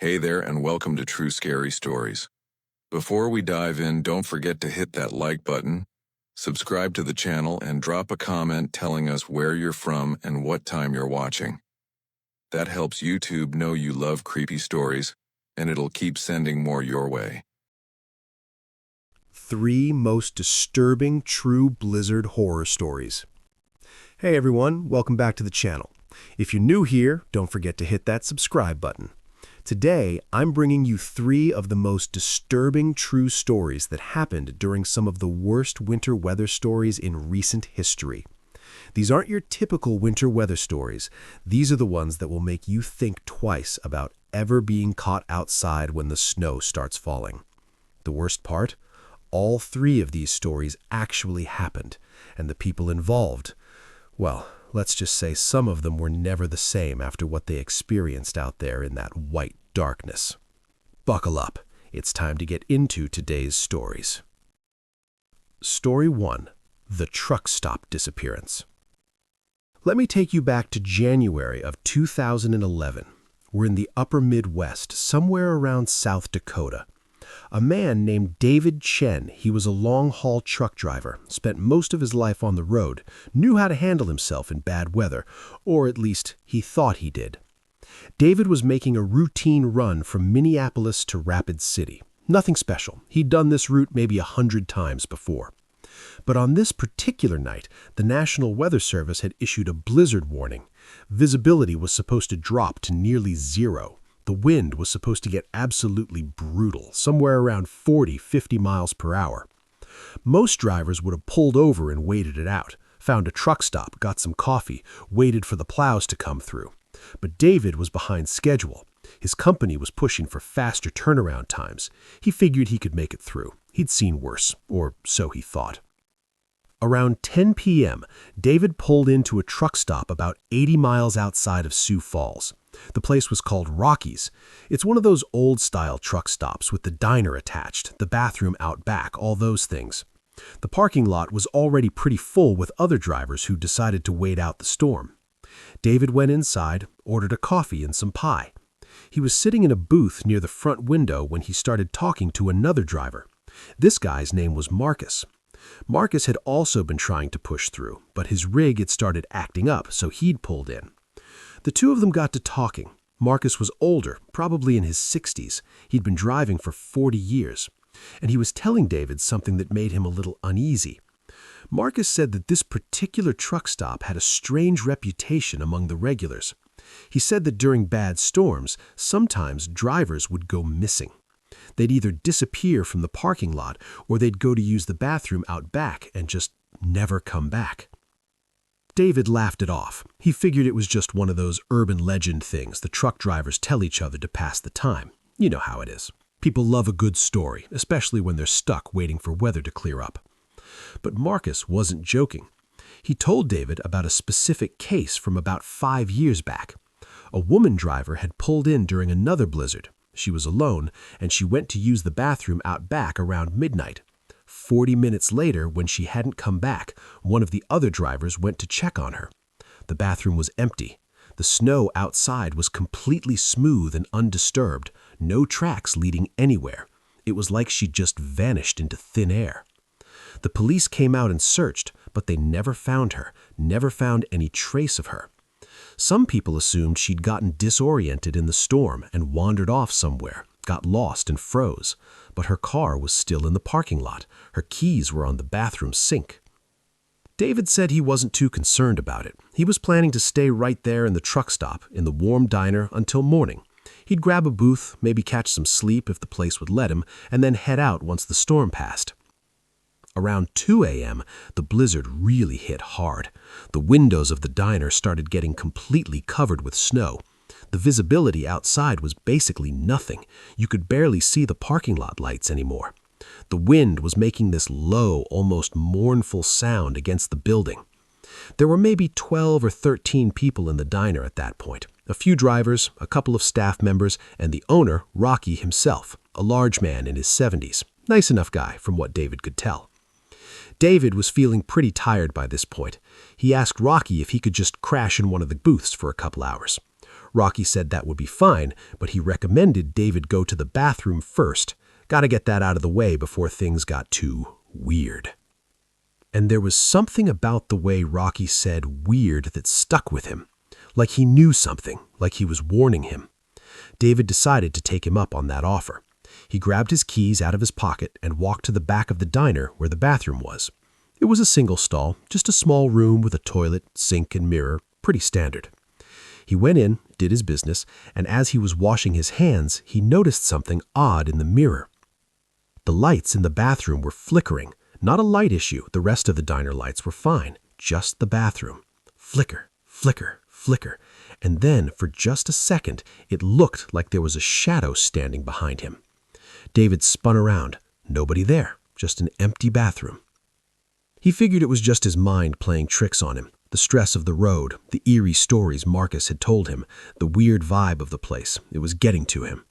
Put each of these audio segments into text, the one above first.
Hey there and welcome to True Scary Stories. Before we dive in, don't forget to hit that like button, subscribe to the channel, and drop a comment telling us where you're from and what time you're watching. That helps YouTube know you love creepy stories, and it'll keep sending more your way. 3 most disturbing true blizzard horror stories. Hey everyone, welcome back to the channel. If you're new here, don't forget to hit that subscribe button. Today, I'm bringing you 3 of the most disturbing true stories that happened during some of the worst winter weather stories in recent history. These aren't your typical winter weather stories. These are the ones that will make you think twice about ever being caught outside when the snow starts falling. The worst part? All 3 of these stories actually happened, and the people involved, well, let's just say some of them were never the same after what they experienced out there in that white darkness. Buckle up. It's time to get into today's stories. Story 1. The Truck Stop Disappearance. Let me take you back to January of 2011. We're in the upper Midwest, somewhere around South Dakota. A man named David Chen, he was a long-haul truck driver, spent most of his life on the road, knew how to handle himself in bad weather, or at least he thought he did. David was making a routine run from Minneapolis to Rapid City. Nothing special. He'd done this route maybe 100 times before. But on this particular night, the National Weather Service had issued a blizzard warning. Visibility was supposed to drop to nearly zero. The wind was supposed to get absolutely brutal, somewhere around 40-50 miles per hour. Most drivers would have pulled over and waited it out, found a truck stop, got some coffee, waited for the plows to come through. But David was behind schedule. His company was pushing for faster turnaround times. He figured he could make it through. He'd seen worse, or so he thought. Around 10 p.m., David pulled into a truck stop about 80 miles outside of Sioux Falls. The place was called Rocky's. It's one of those old-style truck stops with the diner attached, the bathroom out back, all those things. The parking lot was already pretty full with other drivers who decided to wait out the storm. David went inside, ordered a coffee and some pie. He was sitting in a booth near the front window when he started talking to another driver. This guy's name was Marcus. Marcus had also been trying to push through, but his rig had started acting up, so he'd pulled in. The two of them got to talking. Marcus was older, probably in his 60s. He'd been driving for 40 years. And he was telling David something that made him a little uneasy. Marcus said that this particular truck stop had a strange reputation among the regulars. He said that during bad storms, sometimes drivers would go missing. They'd either disappear from the parking lot or they'd go to use the bathroom out back and just never come back. David laughed it off. He figured it was just one of those urban legend things the truck drivers tell each other to pass the time. You know how it is. People love a good story, especially when they're stuck waiting for weather to clear up. But Marcus wasn't joking. He told David about a specific case from about 5 years back. A woman driver had pulled in during another blizzard. She was alone, and she went to use the bathroom out back around midnight. 40 minutes later, when she hadn't come back, one of the other drivers went to check on her. The bathroom was empty. The snow outside was completely smooth and undisturbed, no tracks leading anywhere. It was like she'd just vanished into thin air. The police came out and searched, but they never found her, never found any trace of her. Some people assumed she'd gotten disoriented in the storm and wandered off somewhere, got lost and froze. But her car was still in the parking lot. Her keys were on the bathroom sink. David said he wasn't too concerned about it. He was planning to stay right there in the truck stop, in the warm diner, until morning. He'd grab a booth, maybe catch some sleep if the place would let him, and then head out once the storm passed. Around 2 a.m., the blizzard really hit hard. The windows of the diner started getting completely covered with snow. The visibility outside was basically nothing. You could barely see the parking lot lights anymore. The wind was making this low, almost mournful sound against the building. There were maybe 12 or 13 people in the diner at that point. A few drivers, a couple of staff members, and the owner, Rocky himself, a large man in his 70s. Nice enough guy, from what David could tell. David was feeling pretty tired by this point. He asked Rocky if he could just crash in one of the booths for a couple hours. Rocky said that would be fine, but he recommended David go to the bathroom first. Gotta get that out of the way before things got too weird. And there was something about the way Rocky said weird that stuck with him. Like he knew something, like he was warning him. David decided to take him up on that offer. He grabbed his keys out of his pocket and walked to the back of the diner where the bathroom was. It was a single stall, just a small room with a toilet, sink, and mirror, pretty standard. He went in, did his business, and as he was washing his hands, he noticed something odd in the mirror. The lights in the bathroom were flickering. Not a light issue, the rest of the diner lights were fine, just the bathroom. Flicker, flicker, flicker, and then, for just a second, it looked like there was a shadow standing behind him. David spun around. Nobody there, just an empty bathroom. He figured it was just his mind playing tricks on him. The stress of the road, the eerie stories Marcus had told him, the weird vibe of the place, it was getting to him.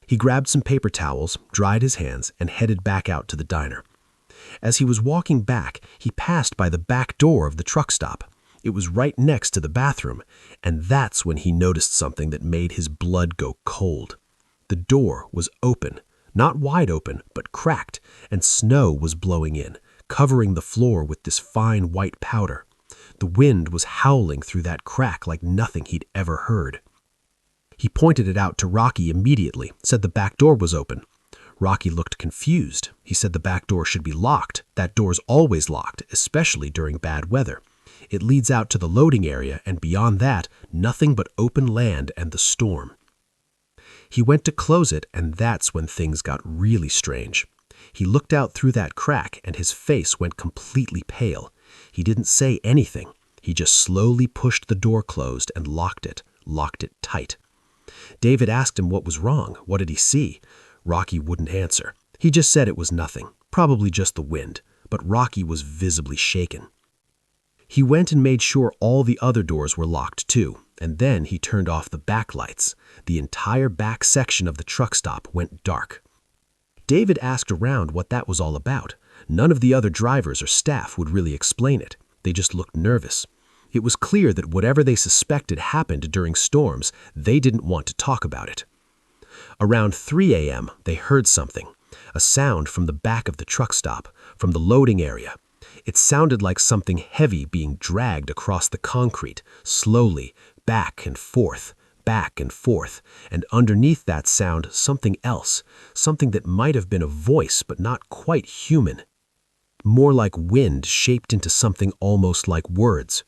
He grabbed some paper towels, dried his hands, and headed back out to the diner. As he was walking back, he passed by the back door of the truck stop. It was right next to the bathroom, and that's when he noticed something that made his blood go cold. The door was open, not wide open, but cracked, and snow was blowing in, covering the floor with this fine white powder. The wind was howling through that crack like nothing he'd ever heard. He pointed it out to Rocky immediately, said the back door was open. Rocky looked confused. He said the back door should be locked. That door's always locked, especially during bad weather. It leads out to the loading area, and beyond that, nothing but open land and the storm. He went to close it, and that's when things got really strange. He looked out through that crack, and his face went completely pale. He didn't say anything. He just slowly pushed the door closed and locked it tight. David asked him what was wrong. What did he see? Rocky wouldn't answer. He just said it was nothing, probably just the wind, but Rocky was visibly shaken. He went and made sure all the other doors were locked too, and then he turned off the back lights. The entire back section of the truck stop went dark. David asked around what that was all about. None of the other drivers or staff would really explain it. They just looked nervous. It was clear that whatever they suspected happened during storms, they didn't want to talk about it. Around 3 a.m., they heard something, a sound from the back of the truck stop, from the loading area. It sounded like something heavy being dragged across the concrete, slowly, back and forth, and underneath that sound, something else, something that might have been a voice but not quite human. More like wind shaped into something almost like words.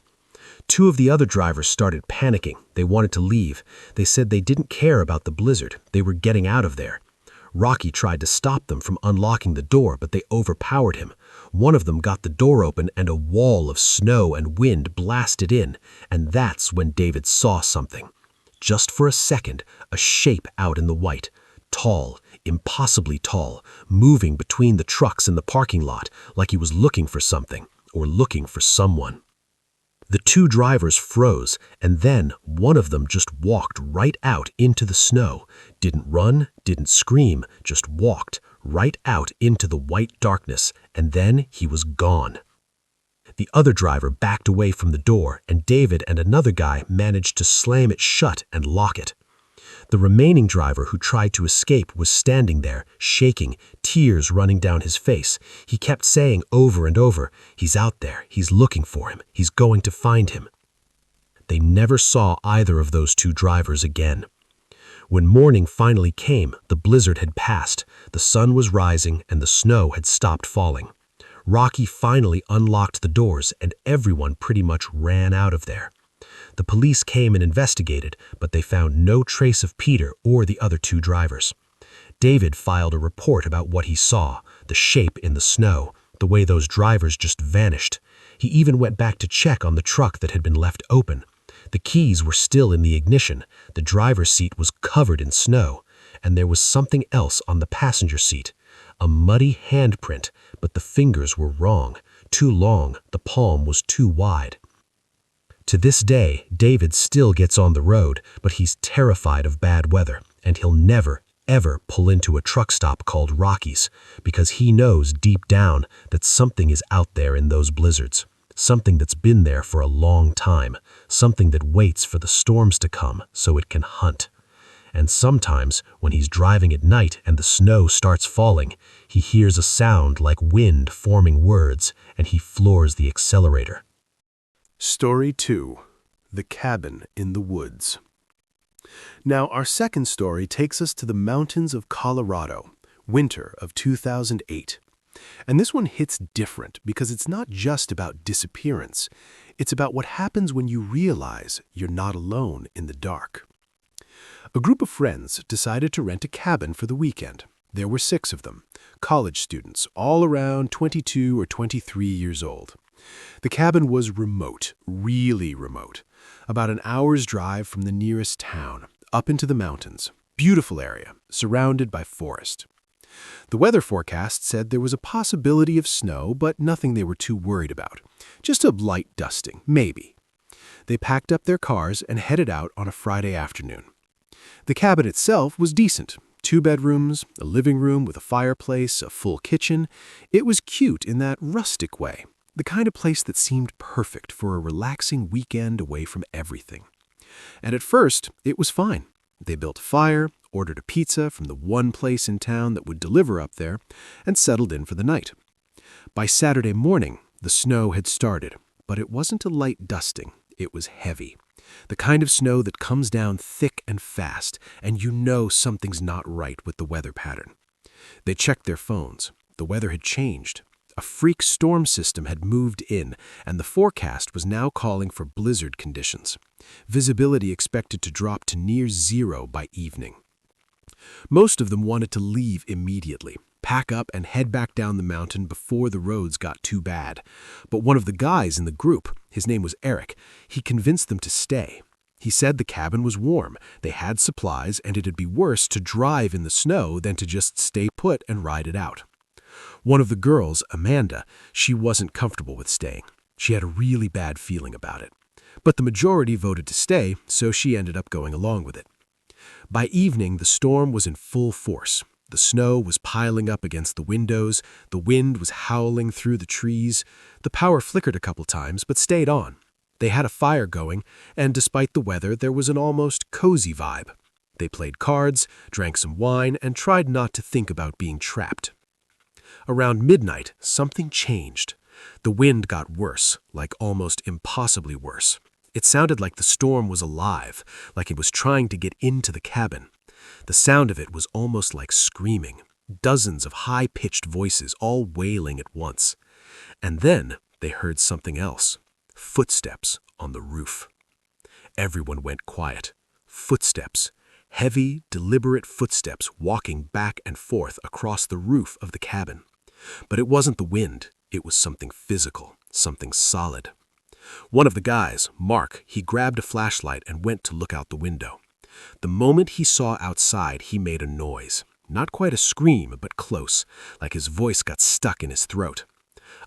Two of the other drivers started panicking. They wanted to leave. They said they didn't care about the blizzard. They were getting out of there. Rocky tried to stop them from unlocking the door, but they overpowered him. One of them got the door open and a wall of snow and wind blasted in, and that's when David saw something. Just for a second, a shape out in the white, tall, impossibly tall, moving between the trucks in the parking lot like he was looking for something or looking for someone. The two drivers froze, and then one of them just walked right out into the snow. Didn't run, didn't scream, just walked right out into the white darkness, and then he was gone. The other driver backed away from the door, and David and another guy managed to slam it shut and lock it. The remaining driver who tried to escape was standing there, shaking, tears running down his face. He kept saying over and over, "He's out there, he's looking for him, he's going to find him." They never saw either of those two drivers again. When morning finally came, the blizzard had passed, the sun was rising, and the snow had stopped falling. Rocky finally unlocked the doors, and everyone pretty much ran out of there. The police came and investigated, but they found no trace of Peter or the other two drivers. David filed a report about what he saw, the shape in the snow, the way those drivers just vanished. He even went back to check on the truck that had been left open. The keys were still in the ignition, the driver's seat was covered in snow, and there was something else on the passenger seat. A muddy handprint, but the fingers were wrong, too long, the palm was too wide. To this day, David still gets on the road, but he's terrified of bad weather, and he'll never, ever pull into a truck stop called Rocky's, because he knows deep down that something is out there in those blizzards. something that's been there for a long time, something that waits for the storms to come so it can hunt. And sometimes, when he's driving at night and the snow starts falling, he hears a sound like wind forming words, and he floors the accelerator. Story 2. The Cabin in the Woods. Now, our second story takes us to the mountains of Colorado, winter of 2008. And this one hits different because it's not just about disappearance. It's about what happens when you realize you're not alone in the dark. A group of friends decided to rent a cabin for the weekend. There were 6 of them, college students, all around 22 or 23 years old. The cabin was remote, really remote, about an hour's drive from the nearest town, up into the mountains. Beautiful area, surrounded by forest. The weather forecast said there was a possibility of snow, but nothing they were too worried about. Just a light dusting, maybe. They packed up their cars and headed out on a Friday afternoon. The cabin itself was decent. 2 bedrooms, a living room with a fireplace, a full kitchen. It was cute in that rustic way, the kind of place that seemed perfect for a relaxing weekend away from everything. And at first, it was fine. They built a fire, ordered a pizza from the one place in town that would deliver up there, and settled in for the night. By Saturday morning, the snow had started, but it wasn't a light dusting. It was heavy. The kind of snow that comes down thick and fast, and you know something's not right with the weather pattern. They checked their phones. The weather had changed. A freak storm system had moved in, and the forecast was now calling for blizzard conditions. Visibility expected to drop to near 0 by evening. Most of them wanted to leave immediately, pack up and head back down the mountain before the roads got too bad. But one of the guys in the group, his name was Eric, he convinced them to stay. He said the cabin was warm, they had supplies, and it'd be worse to drive in the snow than to just stay put and ride it out. One of the girls, Amanda, she wasn't comfortable with staying. She had a really bad feeling about it. But the majority voted to stay, so she ended up going along with it. By evening, the storm was in full force. The snow was piling up against the windows, the wind was howling through the trees. The power flickered a couple times, but stayed on. They had a fire going, and despite the weather, there was an almost cozy vibe. They played cards, drank some wine, and tried not to think about being trapped. Around midnight, something changed. The wind got worse, like almost impossibly worse. It sounded like the storm was alive, like it was trying to get into the cabin. The sound of it was almost like screaming, dozens of high-pitched voices all wailing at once. And then they heard something else, footsteps on the roof. Everyone went quiet. Footsteps, heavy, deliberate footsteps walking back and forth across the roof of the cabin. But it wasn't the wind, it was something physical, something solid. One of the guys, Mark, he grabbed a flashlight and went to look out the window. The moment he saw outside, he made a noise. Not quite a scream, but close, like his voice got stuck in his throat.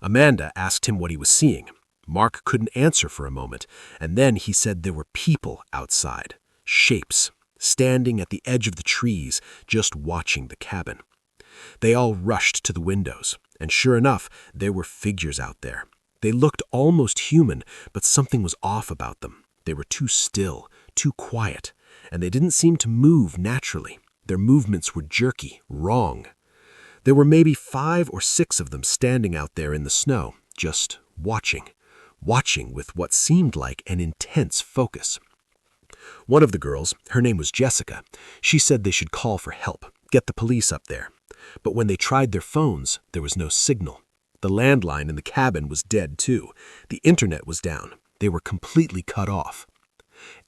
Amanda asked him what he was seeing. Mark couldn't answer for a moment, and then he said there were people outside, shapes, standing at the edge of the trees, just watching the cabin. They all rushed to the windows, and sure enough, there were figures out there. They looked almost human, but something was off about them. They were too still, too quiet, and they didn't seem to move naturally. Their movements were jerky, wrong. There were maybe 5 or 6 of them standing out there in the snow, just watching with what seemed like an intense focus. One of the girls, her name was Jessica, she said they should call for help, get the police up there. But when they tried their phones, there was no signal. The landline in the cabin was dead too. The internet was down. They were completely cut off.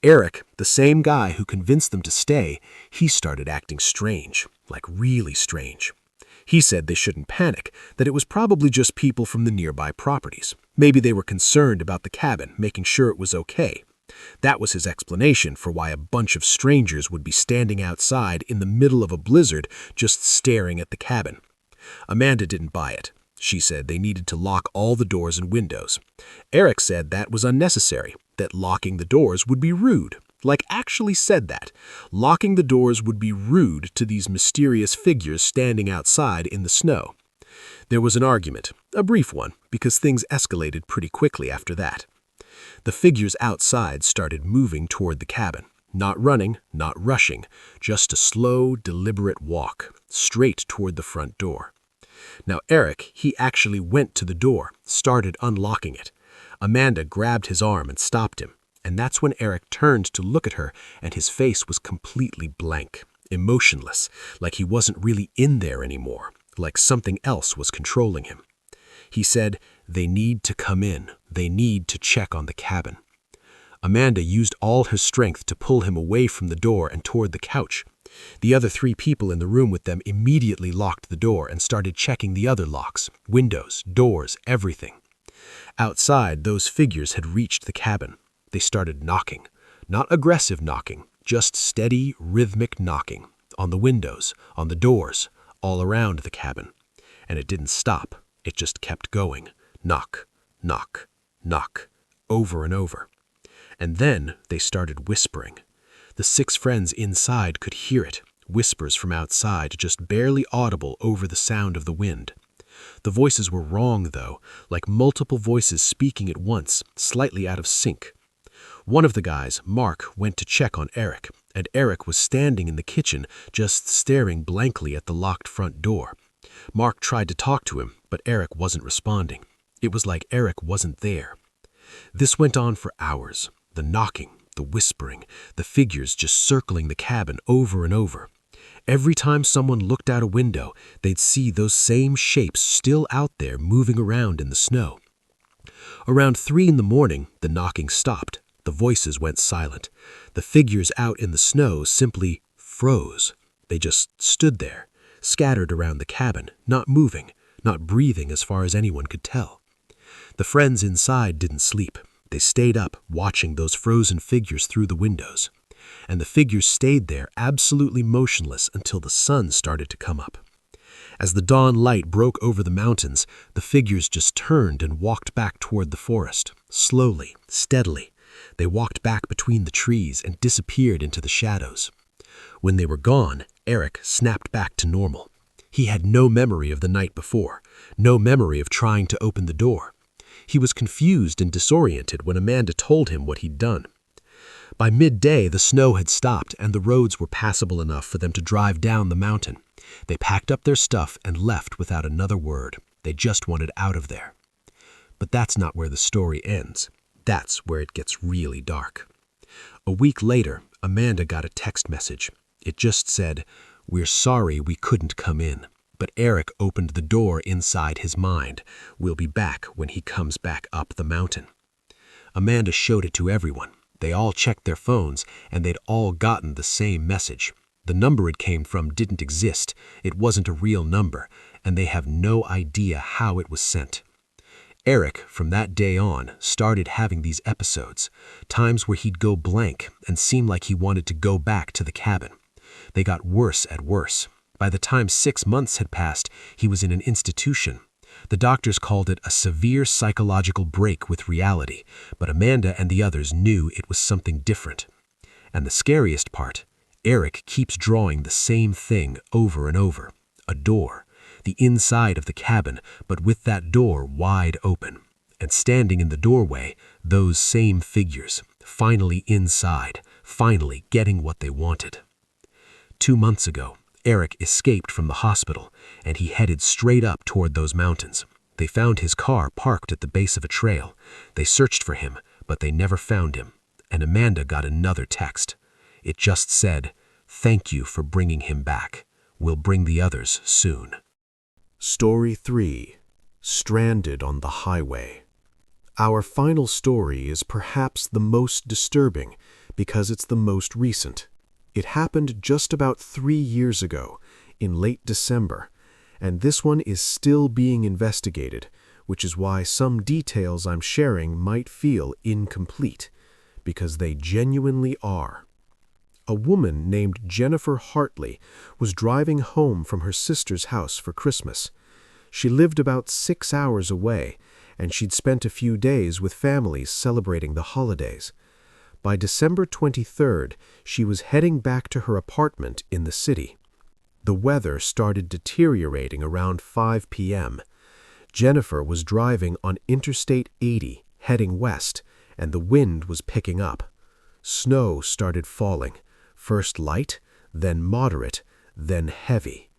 Eric, the same guy who convinced them to stay, he started acting strange, like really strange. He said they shouldn't panic, that it was probably just people from the nearby properties. Maybe they were concerned about the cabin, making sure it was okay. That was his explanation for why a bunch of strangers would be standing outside in the middle of a blizzard just staring at the cabin. Amanda didn't buy it. She said they needed to lock all the doors and windows. Eric said that was unnecessary, that locking the doors would be rude. Like actually said that. Locking the doors would be rude to these mysterious figures standing outside in the snow. There was an argument, a brief one, because things escalated pretty quickly after that. The figures outside started moving toward the cabin. Not running, not rushing, just a slow, deliberate walk, straight toward the front door. Now Eric, he actually went to the door, started unlocking it. Amanda grabbed his arm and stopped him, and that's when Eric turned to look at her, and his face was completely blank, emotionless, like he wasn't really in there anymore, like something else was controlling him. He said, "They need to come in. They need to check on the cabin." Amanda used all her strength to pull him away from the door and toward the couch. The other 3 people in the room with them immediately locked the door and started checking the other locks, windows, doors, everything. Outside, those figures had reached the cabin. They started knocking. Not aggressive knocking, just steady, rhythmic knocking. On the windows, on the doors, all around the cabin. And it didn't stop. It just kept going. Knock, knock, knock, over and over. And then they started whispering. The 6 friends inside could hear it, whispers from outside, just barely audible over the sound of the wind. The voices were wrong, though, like multiple voices speaking at once, slightly out of sync. One of the guys, Mark, went to check on Eric, and Eric was standing in the kitchen, just staring blankly at the locked front door. Mark tried to talk to him, but Eric wasn't responding. It was like Eric wasn't there. This went on for hours. The knocking, the whispering, the figures just circling the cabin over and over. Every time someone looked out a window, they'd see those same shapes still out there moving around in the snow. Around 3 in the morning, the knocking stopped. The voices went silent. The figures out in the snow simply froze. They just stood there, scattered around the cabin, not moving, not breathing as far as anyone could tell. The friends inside didn't sleep. They stayed up, watching those frozen figures through the windows. And the figures stayed there absolutely motionless until the sun started to come up. As the dawn light broke over the mountains, the figures just turned and walked back toward the forest, slowly, steadily. They walked back between the trees and disappeared into the shadows. When they were gone, Eric snapped back to normal. He had no memory of the night before, no memory of trying to open the door. He was confused and disoriented when Amanda told him what he'd done. By midday, the snow had stopped and the roads were passable enough for them to drive down the mountain. They packed up their stuff and left without another word. They just wanted out of there. But that's not where the story ends. That's where it gets really dark. A week later, Amanda got a text message. It just said, "We're sorry we couldn't come in, but Eric opened the door inside his mind. We'll be back when he comes back up the mountain." Amanda showed it to everyone. They all checked their phones, and they'd all gotten the same message. The number it came from didn't exist. It wasn't a real number, and they have no idea how it was sent. Eric, from that day on, started having these episodes, times where he'd go blank and seem like he wanted to go back to the cabin. They got worse and worse. By the time 6 months had passed, he was in an institution. The doctors called it a severe psychological break with reality, but Amanda and the others knew it was something different. And the scariest part, Eric keeps drawing the same thing over and over. A door. The inside of the cabin, but with that door wide open. And standing in the doorway, those same figures, finally inside, finally getting what they wanted. 2 months ago, Eric escaped from the hospital, and he headed straight up toward those mountains. They found his car parked at the base of a trail. They searched for him, but they never found him. And Amanda got another text. It just said, "Thank you for bringing him back. We'll bring the others soon." Story 3. Stranded on the Highway. Our final story is perhaps the most disturbing because it's the most recent. It happened just about 3 years ago, in late December, and this one is still being investigated, which is why some details I'm sharing might feel incomplete, because they genuinely are. A woman named Jennifer Hartley was driving home from her sister's house for Christmas. She lived about 6 hours away, and she'd spent a few days with families celebrating the holidays. By December 23rd, she was heading back to her apartment in the city. The weather started deteriorating around 5 p.m. Jennifer was driving on Interstate 80, heading west, and the wind was picking up. Snow started falling, first light, then moderate, then heavy.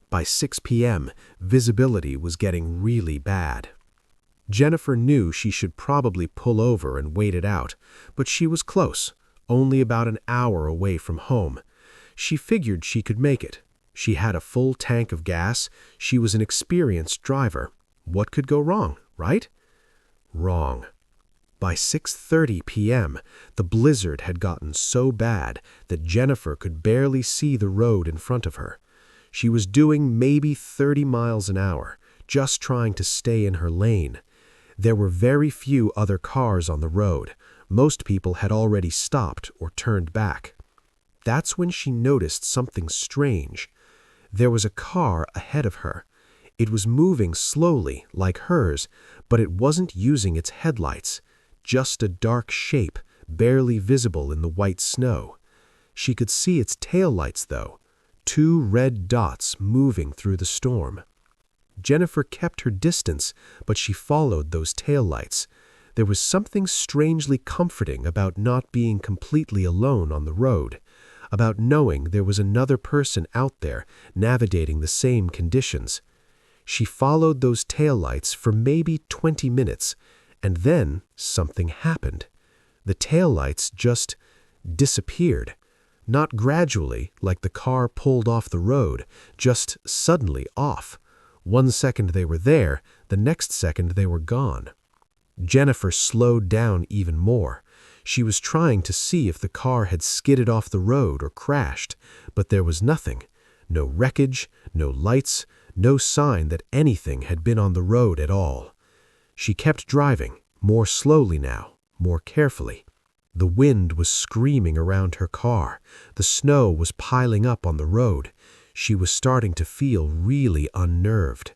By 6 p.m., visibility was getting really bad. Jennifer knew she should probably pull over and wait it out, but she was close, only about an hour away from home. She figured she could make it. She had a full tank of gas. She was an experienced driver. What could go wrong, right? Wrong. By 6:30 p.m., the blizzard had gotten so bad that Jennifer could barely see the road in front of her. She was doing maybe 30 miles an hour, just trying to stay in her lane. There were very few other cars on the road. Most people had already stopped or turned back. That's when she noticed something strange. There was a car ahead of her. It was moving slowly, like hers, but it wasn't using its headlights. Just a dark shape, barely visible in the white snow. She could see its taillights, though. 2 red dots moving through the storm. Jennifer kept her distance, but she followed those taillights. There was something strangely comforting about not being completely alone on the road, about knowing there was another person out there navigating the same conditions. She followed those taillights for maybe 20 minutes, and then something happened. The taillights just disappeared. Not gradually, like the car pulled off the road, just suddenly off. 1 second they were there, the next second they were gone. Jennifer slowed down even more. She was trying to see if the car had skidded off the road or crashed, but there was nothing. No wreckage, no lights, no sign that anything had been on the road at all. She kept driving, more slowly now, more carefully. The wind was screaming around her car. The snow was piling up on the road. She was starting to feel really unnerved.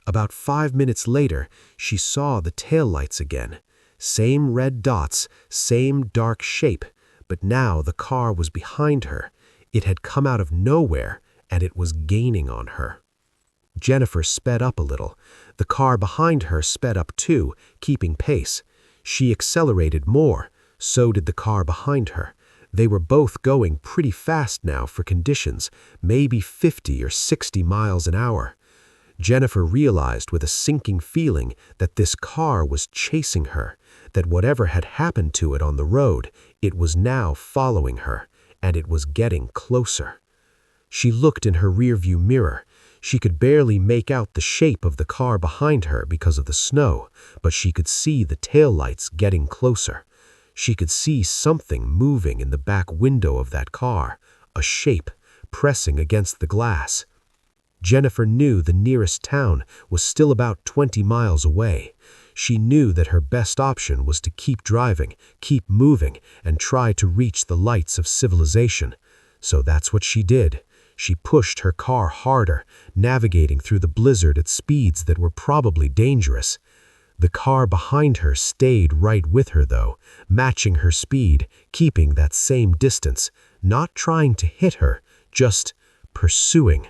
About 5 minutes later, she saw the taillights again. Same red dots, same dark shape, but now the car was behind her. It had come out of nowhere, and it was gaining on her. Jennifer sped up a little. The car behind her sped up too, keeping pace. She accelerated more. So did the car behind her. They were both going pretty fast now for conditions, maybe 50 or 60 miles an hour. Jennifer realized with a sinking feeling that this car was chasing her, that whatever had happened to it on the road, it was now following her, and it was getting closer. She looked in her rearview mirror. She could barely make out the shape of the car behind her because of the snow, but she could see the taillights getting closer. She could see something moving in the back window of that car, a shape pressing against the glass. Jennifer knew the nearest town was still about 20 miles away. She knew that her best option was to keep driving, keep moving, and try to reach the lights of civilization. So that's what she did. She pushed her car harder, navigating through the blizzard at speeds that were probably dangerous. The car behind her stayed right with her, though, matching her speed, keeping that same distance, not trying to hit her, just pursuing.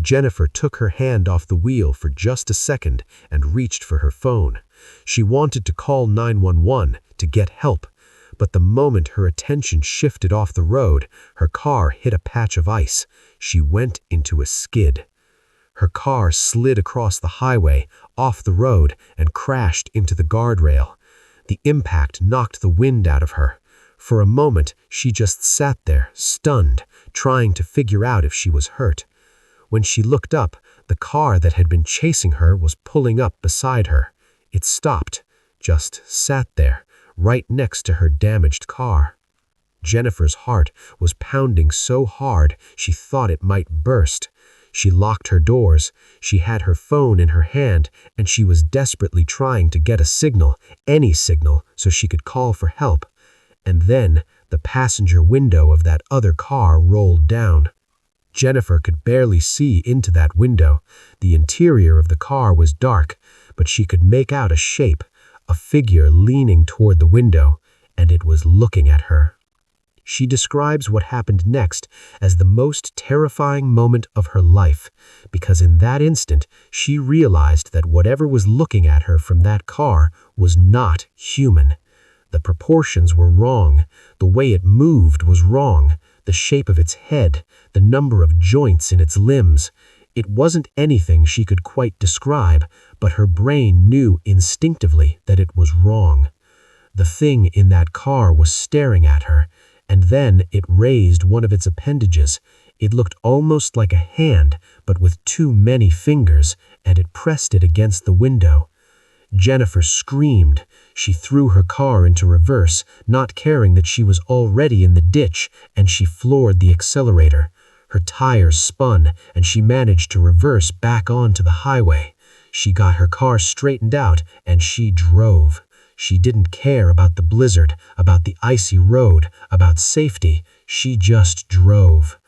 Jennifer took her hand off the wheel for just a second and reached for her phone. She wanted to call 911 to get help, but the moment her attention shifted off the road, her car hit a patch of ice. She went into a skid. Her car slid across the highway, off the road, and crashed into the guardrail. The impact knocked the wind out of her. For a moment, she just sat there, stunned, trying to figure out if she was hurt. When she looked up, the car that had been chasing her was pulling up beside her. It stopped, just sat there, right next to her damaged car. Jennifer's heart was pounding so hard she thought it might burst. She locked her doors. She had her phone in her hand, and she was desperately trying to get a signal, any signal, so she could call for help. And then the passenger window of that other car rolled down. Jennifer could barely see into that window. The interior of the car was dark, but she could make out a shape, a figure leaning toward the window, and it was looking at her. She describes what happened next as the most terrifying moment of her life, because in that instant she realized that whatever was looking at her from that car was not human. The proportions were wrong, the way it moved was wrong, the shape of its head, the number of joints in its limbs. It wasn't anything she could quite describe, but her brain knew instinctively that it was wrong. The thing in that car was staring at her, and then it raised one of its appendages. It looked almost like a hand, but with too many fingers, and it pressed it against the window. Jennifer screamed. She threw her car into reverse, not caring that she was already in the ditch, and she floored the accelerator. Her tires spun, and she managed to reverse back onto the highway. She got her car straightened out, and she drove. She didn't care about the blizzard, about the icy road, about safety. She just drove.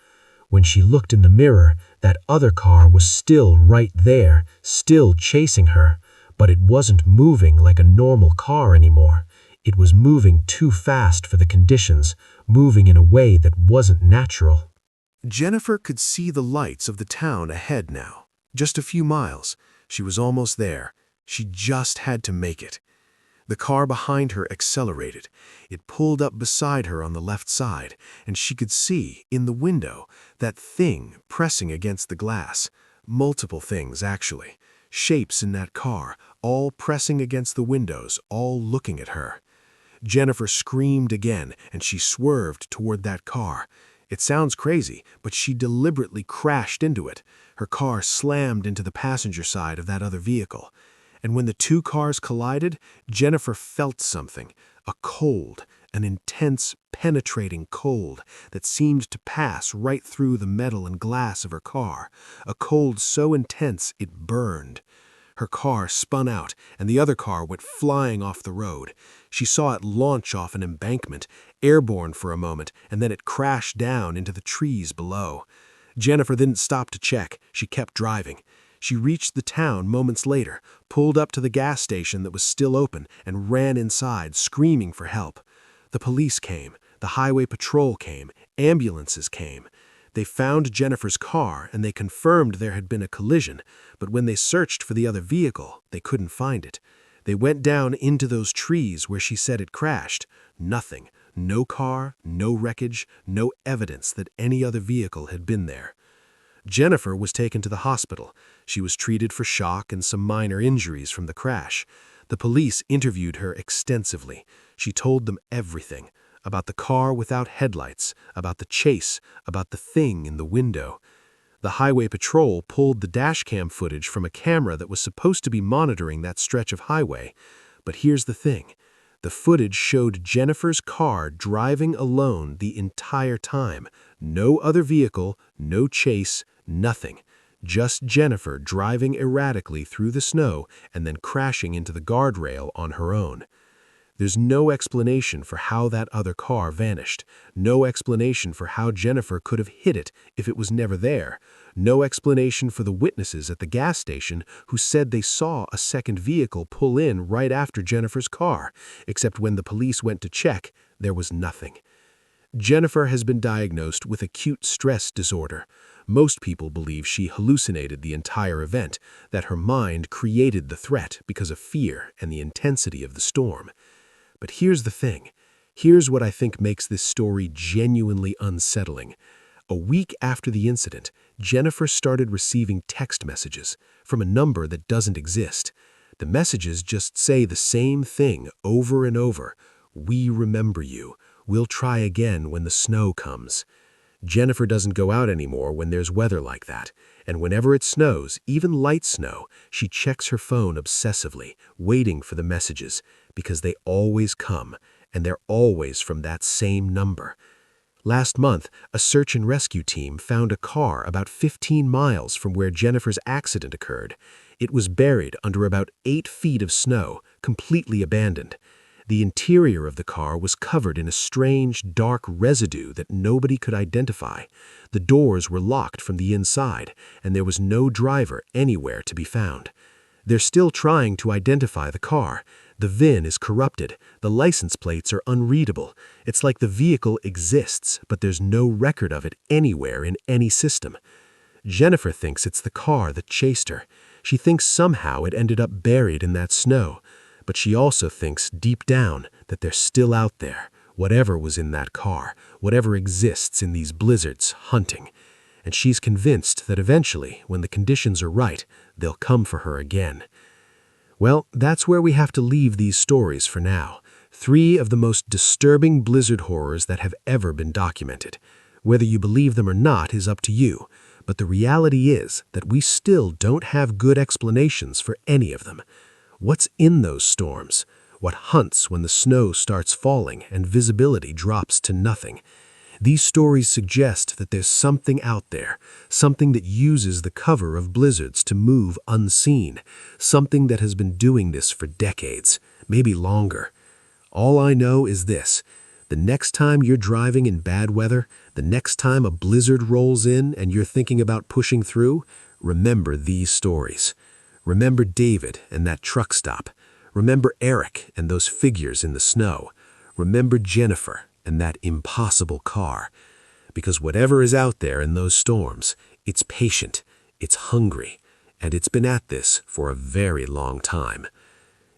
When she looked in the mirror, that other car was still right there, still chasing her. But it wasn't moving like a normal car anymore. It was moving too fast for the conditions, moving in a way that wasn't natural. Jennifer could see the lights of the town ahead now. Just a few miles. She was almost there. She just had to make it. The car behind her accelerated. It pulled up beside her on the left side, and she could see, in the window, that thing pressing against the glass. Multiple things, actually. Shapes in that car, all pressing against the windows, all looking at her. Jennifer screamed again, and she swerved toward that car. It sounds crazy, but she deliberately crashed into it. Her car slammed into the passenger side of that other vehicle. And when the two cars collided, Jennifer felt something, a cold, an intense, penetrating cold that seemed to pass right through the metal and glass of her car, a cold so intense it burned. Her car spun out, and the other car went flying off the road. She saw it launch off an embankment, airborne for a moment, and then it crashed down into the trees below. Jennifer didn't stop to check. She kept driving. She reached the town moments later, pulled up to the gas station that was still open, and ran inside, screaming for help. The police came, the highway patrol came, ambulances came. They found Jennifer's car, and they confirmed there had been a collision, but when they searched for the other vehicle, they couldn't find it. They went down into those trees where she said it crashed. Nothing. No car, no wreckage, no evidence that any other vehicle had been there. Jennifer was taken to the hospital. She was treated for shock and some minor injuries from the crash. The police interviewed her extensively. She told them everything. About the car without headlights, about the chase, about the thing in the window. The highway patrol pulled the dashcam footage from a camera that was supposed to be monitoring that stretch of highway. But here's the thing. The footage showed Jennifer's car driving alone the entire time. No other vehicle, no chase, nothing. Just Jennifer driving erratically through the snow and then crashing into the guardrail on her own. There's no explanation for how that other car vanished. No explanation for how Jennifer could have hit it if it was never there. No explanation for the witnesses at the gas station who said they saw a second vehicle pull in right after Jennifer's car, except when the police went to check, there was nothing. Jennifer has been diagnosed with acute stress disorder. Most people believe she hallucinated the entire event, that her mind created the threat because of fear and the intensity of the storm. But here's the thing. Here's what I think makes this story genuinely unsettling. A week after the incident, Jennifer started receiving text messages from a number that doesn't exist. The messages just say the same thing over and over. We remember you. We'll try again when the snow comes. Jennifer doesn't go out anymore when there's weather like that, and whenever it snows, even light snow, she checks her phone obsessively, waiting for the messages, because they always come, and they're always from that same number. Last month, a search and rescue team found a car about 15 miles from where Jennifer's accident occurred. It was buried under about 8 feet of snow, completely abandoned. The interior of the car was covered in a strange, dark residue that nobody could identify. The doors were locked from the inside, and there was no driver anywhere to be found. They're still trying to identify the car. The VIN is corrupted. The license plates are unreadable. It's like the vehicle exists, but there's no record of it anywhere in any system. Jennifer thinks it's the car that chased her. She thinks somehow it ended up buried in that snow. But she also thinks deep down that they're still out there, whatever was in that car, whatever exists in these blizzards, hunting. And she's convinced that eventually, when the conditions are right, they'll come for her again. Well, that's where we have to leave these stories for now. 3 of the most disturbing blizzard horrors that have ever been documented. Whether you believe them or not is up to you, but the reality is that we still don't have good explanations for any of them. What's in those storms? What hunts when the snow starts falling and visibility drops to nothing? These stories suggest that there's something out there, something that uses the cover of blizzards to move unseen, something that has been doing this for decades, maybe longer. All I know is this: the next time you're driving in bad weather, the next time a blizzard rolls in and you're thinking about pushing through, remember these stories. Remember David and that truck stop. Remember Eric and those figures in the snow. Remember Jennifer and that impossible car. Because whatever is out there in those storms, it's patient, it's hungry, and it's been at this for a very long time.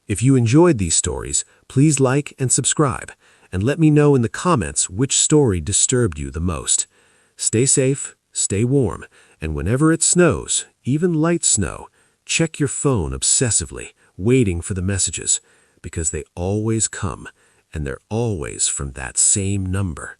If you enjoyed these stories, please like and subscribe, and let me know in the comments which story disturbed you the most. Stay safe, stay warm, and whenever it snows, even light snow, check your phone obsessively, waiting for the messages, because they always come, and they're always from that same number.